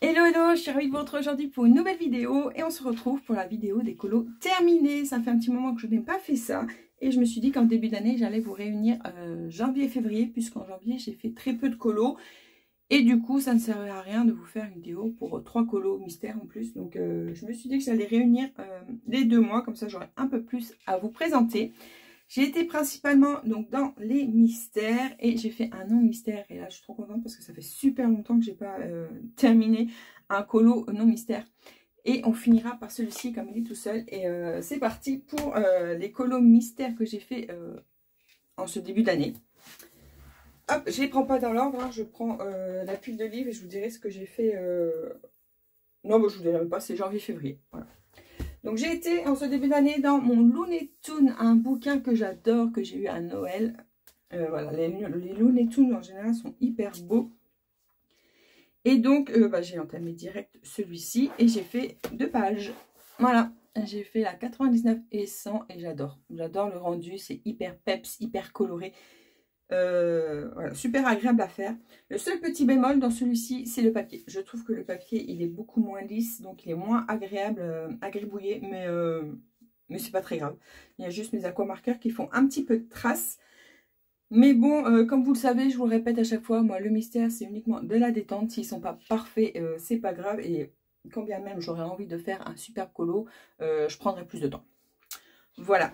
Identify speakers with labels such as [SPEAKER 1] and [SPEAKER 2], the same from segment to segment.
[SPEAKER 1] Hello hello, je suis ravie de vous retrouver aujourd'hui pour une nouvelle vidéo et on se retrouve pour la vidéo des colos terminés. Ça fait un petit moment que je n'ai pas fait ça et je me suis dit qu'en début d'année j'allais vous réunir janvier et février, puisqu'en janvier j'ai fait très peu de colos et du coup ça ne servait à rien de vous faire une vidéo pour 3 colos mystères en plus. Donc je me suis dit que j'allais réunir les 2 mois, comme ça j'aurai un peu plus à vous présenter. J'ai été principalement donc dans les mystères et j'ai fait un non mystère et là je suis trop contente parce que ça fait super longtemps que j'ai pas terminé un colo non mystère et on finira par celui-ci comme il est tout seul. Et c'est parti pour les colos mystères que j'ai fait en ce début d'année. Hop, je les prends pas dans l'ordre, hein. Je prends la pile de livres et je vous dirai ce que j'ai fait. Non, bah, je vous dirai même pas, c'est janvier-février. Voilà. Donc j'ai été en ce début d'année dans mon Looney Tunes, un bouquin que j'adore, que j'ai eu à Noël. Voilà, les Looney Tunes en général sont hyper beaux. Et donc j'ai entamé direct celui-ci et j'ai fait 2 pages. Voilà, j'ai fait la 99 et 100 et j'adore. J'adore le rendu, c'est hyper peps, hyper coloré. Voilà, super agréable à faire. Le seul petit bémol dans celui-ci, c'est le papier. Je trouve que le papier, il est beaucoup moins lisse, donc il est moins agréable à gribouiller, mais c'est pas très grave. Il y a juste mes aquamarqueurs qui font un petit peu de traces. Mais bon, comme vous le savez, je vous le répète à chaque fois, moi le mystère, c'est uniquement de la détente. S'ils sont pas parfaits, c'est pas grave. Et quand bien même j'aurais envie de faire un super colo, je prendrai plus de temps. Voilà.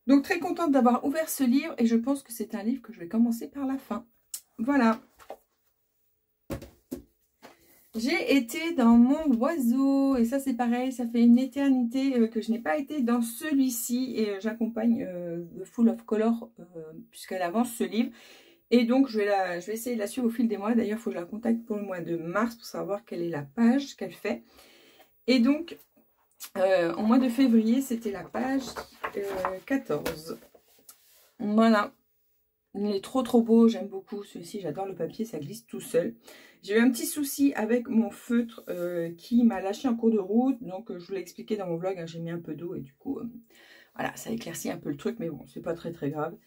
[SPEAKER 1] Donc très contente d'avoir ouvert ce livre et je pense que c'est un livre que je vais commencer par la fin. Voilà. J'ai été dans mon oiseau et ça c'est pareil, ça fait une éternité que je n'ai pas été dans celui-ci et j'accompagne The Full of Color puisqu'elle avance ce livre. Et donc je vais essayer de la suivre au fil des mois. D'ailleurs il faut que je la contacte pour le mois de mars pour savoir quelle est la page qu'elle fait. Et donc au mois de février c'était la page 14. Voilà, il est trop beau, j'aime beaucoup celui-ci, j'adore le papier, ça glisse tout seul. J'ai eu un petit souci avec mon feutre qui m'a lâché en cours de route, donc je vous l'ai expliqué dans mon vlog, hein, j'ai mis un peu d'eau et du coup, voilà, ça éclaircit un peu le truc, mais bon, c'est pas très grave.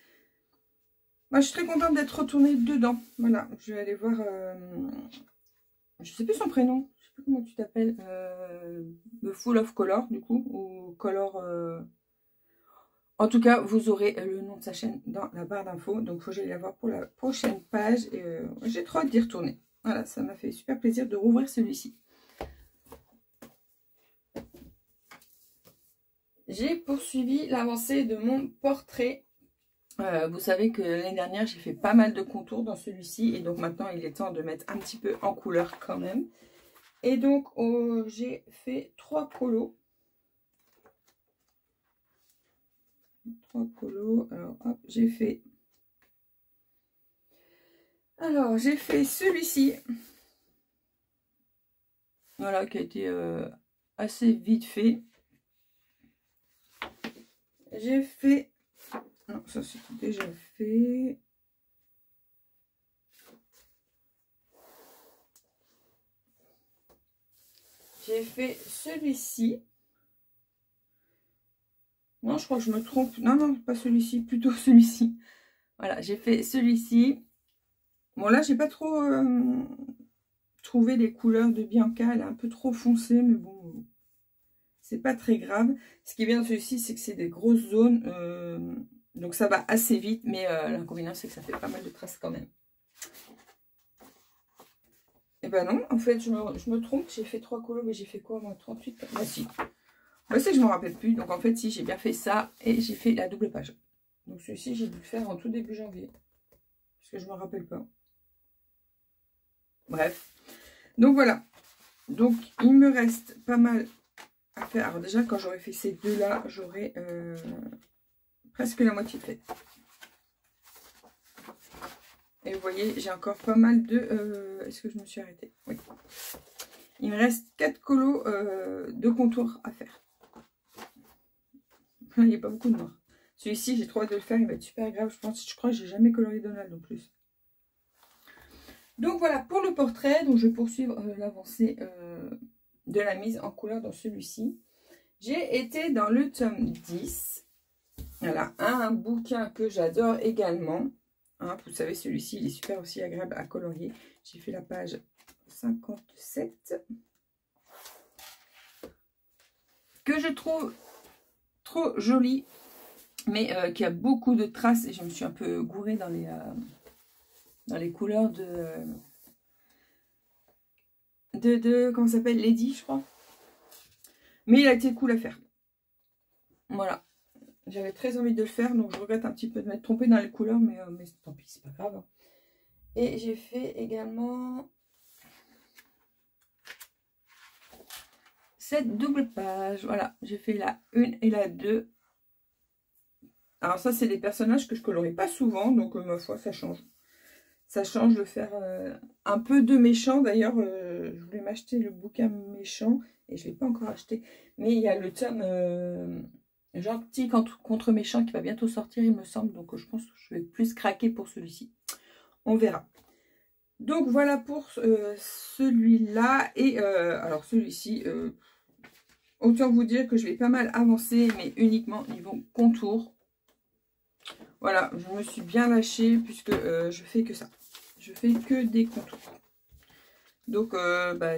[SPEAKER 1] Moi, je suis très contente d'être retournée dedans, voilà, je vais aller voir, je sais plus son prénom, je sais plus comment tu t'appelles, The Full of Color, du coup, ou Color... En tout cas, vous aurez le nom de sa chaîne dans la barre d'infos. Donc, il faut que j'aille la voir pour la prochaine page. Et j'ai trop hâte d'y retourner. Voilà, ça m'a fait super plaisir de rouvrir celui-ci. J'ai poursuivi l'avancée de mon portrait. Vous savez que l'année dernière, j'ai fait pas mal de contours dans celui-ci. Et donc, maintenant, il est temps de mettre un petit peu en couleur quand même. Et donc, j'ai fait 3 colos. 3 colos. Alors, hop, j'ai fait... Alors, j'ai fait celui-ci. Voilà, qui a été assez vite fait. J'ai fait... Non, ça c'est déjà fait. J'ai fait celui-ci. Non, je crois que je me trompe. Non, non, pas celui-ci, plutôt celui-ci. Voilà, j'ai fait celui-ci. Bon, là, j'ai pas trop trouvé les couleurs de Bianca. Elle est un peu trop foncée, mais bon, c'est pas très grave. Ce qui est bien de celui-ci, c'est que c'est des grosses zones. Donc, ça va assez vite, mais l'inconvénient, c'est que ça fait pas mal de traces quand même. Et ben non, en fait, je me trompe. J'ai fait 3 colos, mais j'ai fait quoi, moi, 38? Bah si. Bah, c'est que je ne me rappelle plus. Donc, en fait, si, j'ai bien fait ça. Et j'ai fait la double page. Donc, celui-ci, j'ai dû le faire en tout début janvier. Parce que je ne me rappelle pas. Bref. Donc, voilà. Donc, il me reste pas mal à faire. Alors, déjà, quand j'aurai fait ces deux-là, j'aurai presque la moitié de fait. Et vous voyez, j'ai encore pas mal de... Est-ce que je me suis arrêtée? Oui. Il me reste 4 colos de contour à faire. Il n'y a pas beaucoup de noir. Celui-ci, j'ai trop hâte de le faire. Il va être super grave. Je crois que j'ai jamais colorié Donald en plus. Donc voilà pour le portrait. Donc je vais poursuivre l'avancée de la mise en couleur dans celui-ci. J'ai été dans le tome 10. Voilà, un bouquin que j'adore également. Hein, vous savez, celui-ci, il est super aussi agréable à colorier. J'ai fait la page 57 que je trouve trop joli, mais qui a beaucoup de traces et je me suis un peu gourée dans les couleurs de comment ça s'appelle, Lady, je crois. Mais il a été cool à faire. Voilà. J'avais très envie de le faire, donc je regrette un petit peu de m'être trompée dans les couleurs, mais tant pis, c'est pas grave. Et j'ai fait également cette double page. Voilà, j'ai fait la 1 et la 2. Alors ça, c'est des personnages que je colorie pas souvent, donc ma foi, ça change. Ça change de faire un peu de méchant. D'ailleurs, je voulais m'acheter le bouquin méchant, et je ne l'ai pas encore acheté. Mais il y a le tome gentil contre méchant qui va bientôt sortir, il me semble. Donc je pense que je vais plus craquer pour celui-ci. On verra. Donc voilà pour celui-là. Et alors celui-ci, autant vous dire que je vais pas mal avancer, mais uniquement niveau contour. Voilà, je me suis bien lâchée puisque je fais que ça. Je fais que des contours. Donc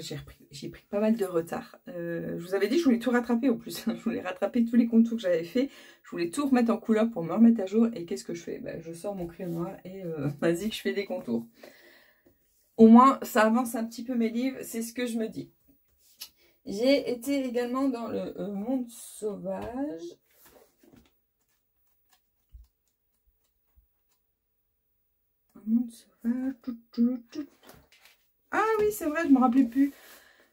[SPEAKER 1] j'ai pris pas mal de retard. Je vous avais dit que je voulais tout rattraper en plus. Je voulais rattraper tous les contours que j'avais fait. Je voulais tout remettre en couleur pour me remettre à jour. Et qu'est-ce que je fais? Je sors mon crayon noir et vas-y que je fais des contours. Au moins ça avance un petit peu mes livres, c'est ce que je me dis. J'ai été également dans le monde sauvage. Monde sauvage. Ah oui, c'est vrai, je me rappelais plus.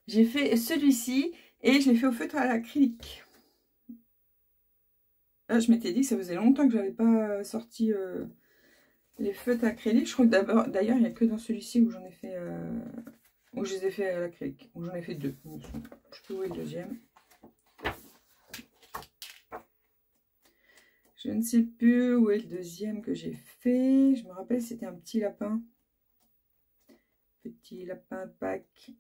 [SPEAKER 1] J'ai fait celui-ci et je l'ai fait au feutre à l'acrylique. Là, je m'étais dit que ça faisait longtemps que j'avais pas sorti les feutres acryliques. Je crois que d'ailleurs, il n'y a que dans celui-ci où j'en ai fait où je les ai fait à l'acrylique. Où j'en ai fait 2. Je ne sais plus où est le deuxième. Je ne sais plus où est le deuxième que j'ai fait. Je me rappelle, c'était un petit lapin. Petit lapin de Pâques.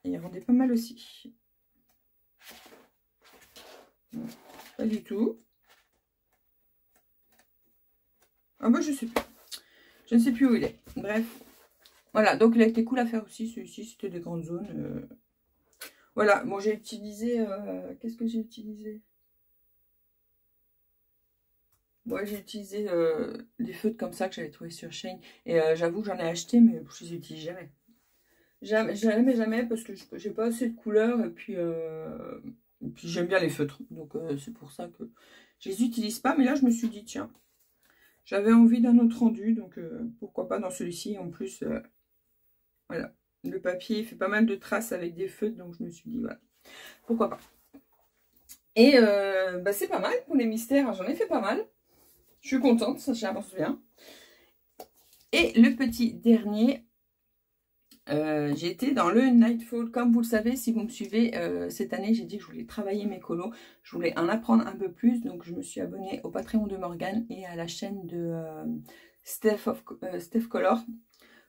[SPEAKER 1] Et il rendait pas mal aussi. Non, pas du tout. Ah bah je sais plus. Je ne sais plus où il est. Bref. Voilà, donc il a été cool à faire aussi. Celui-ci, c'était des grandes zones. Voilà, bon j'ai utilisé... Qu'est-ce que j'ai utilisé? Moi, j'ai utilisé des feutres comme ça que j'avais trouvé sur Shein. Et j'avoue que j'en ai acheté, mais je les utilise jamais. Jamais, parce que j'ai pas assez de couleurs. Et puis j'aime bien les feutres. Donc c'est pour ça que je les utilise pas. Mais là, je me suis dit, tiens, j'avais envie d'un autre rendu. Donc pourquoi pas dans celui-ci. En plus, voilà, le papier fait pas mal de traces avec des feutres. Donc je me suis dit, voilà, pourquoi pas. Et c'est pas mal pour les mystères. J'en ai fait pas mal. Je suis contente, ça j'avance bien. Et le petit dernier, j'ai été dans le Nightfall. Comme vous le savez, si vous me suivez, cette année, j'ai dit que je voulais travailler mes colos. Je voulais en apprendre un peu plus. Donc, je me suis abonnée au Patreon de Morgane et à la chaîne de Steph Color.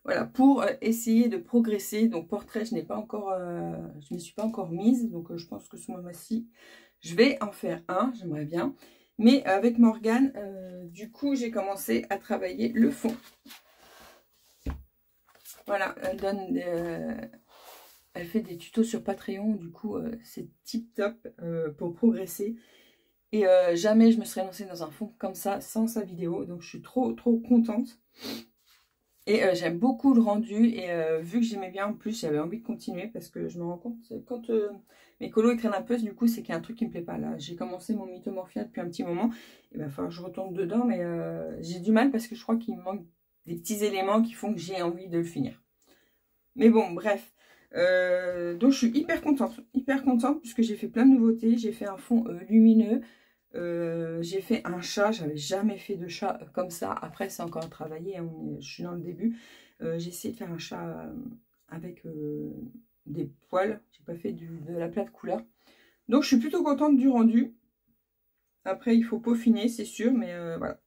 [SPEAKER 1] Voilà, pour essayer de progresser. Donc, portrait, je ne m'y suis pas encore mise. Donc, je pense que ce mois-ci, je vais en faire un. J'aimerais bien. Mais avec Morgane, du coup, j'ai commencé à travailler le fond. Voilà, elle fait des tutos sur Patreon. Du coup, c'est tip top pour progresser. Et jamais je me serais lancée dans un fond comme ça, sans sa vidéo. Donc, je suis trop contente. Et j'aime beaucoup le rendu. Et vu que j'aimais bien, en plus, j'avais envie de continuer. Parce que je me rends compte, quand mes colos ils traînent un peu, du coup, c'est qu'il y a un truc qui me plaît pas. Là, j'ai commencé mon Mythomorphia depuis un petit moment. Il va falloir que je retourne dedans. Mais j'ai du mal parce que je crois qu'il me manque des petits éléments qui font que j'ai envie de le finir. Mais bon, bref. Donc, je suis hyper contente puisque j'ai fait plein de nouveautés. J'ai fait un fond lumineux. J'ai fait un chat, j'avais jamais fait de chat comme ça. Après, c'est encore à travailler, hein, je suis dans le début. J'ai essayé de faire un chat avec des poils. J'ai pas fait de la plate couleur. Donc, je suis plutôt contente du rendu. Après, il faut peaufiner, c'est sûr, mais voilà.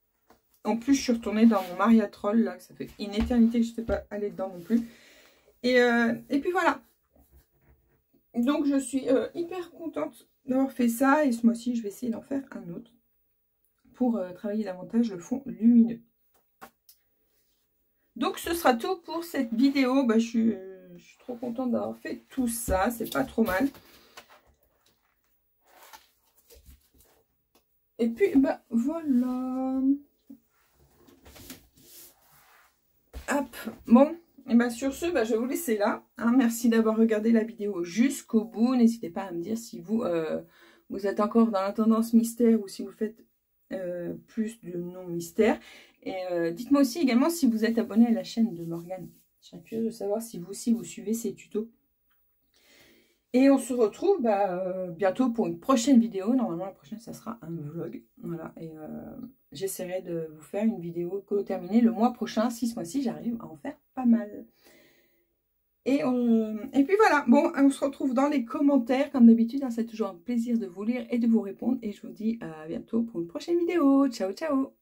[SPEAKER 1] En plus, je suis retournée dans mon Maria Troll, là, ça fait une éternité que je n'étais pas allée dedans non plus. Et puis voilà. Donc, je suis hyper contente d'avoir fait ça. Et ce mois-ci, je vais essayer d'en faire un autre pour travailler davantage le fond lumineux. Donc, ce sera tout pour cette vidéo. Je je suis trop contente d'avoir fait tout ça. C'est pas trop mal. Et puis, bah, voilà. Hop, bon. Et bien sur ce, bah, je vais vous laisser là. Hein, merci d'avoir regardé la vidéo jusqu'au bout. N'hésitez pas à me dire si vous, vous êtes encore dans la tendance mystère ou si vous faites plus de non-mystère. Et dites-moi aussi également si vous êtes abonné à la chaîne de Morgane. Je suis curieuse de savoir si vous aussi vous suivez ces tutos. Et on se retrouve bientôt pour une prochaine vidéo. Normalement, la prochaine, ça sera un vlog. Voilà. Et j'essaierai de vous faire une vidéo colo terminée le mois prochain. Si ce mois-ci, j'arrive à en faire pas mal. Et puis voilà. Bon, on se retrouve dans les commentaires. Comme d'habitude, hein, c'est toujours un plaisir de vous lire et de vous répondre. Et je vous dis à bientôt pour une prochaine vidéo. Ciao, ciao!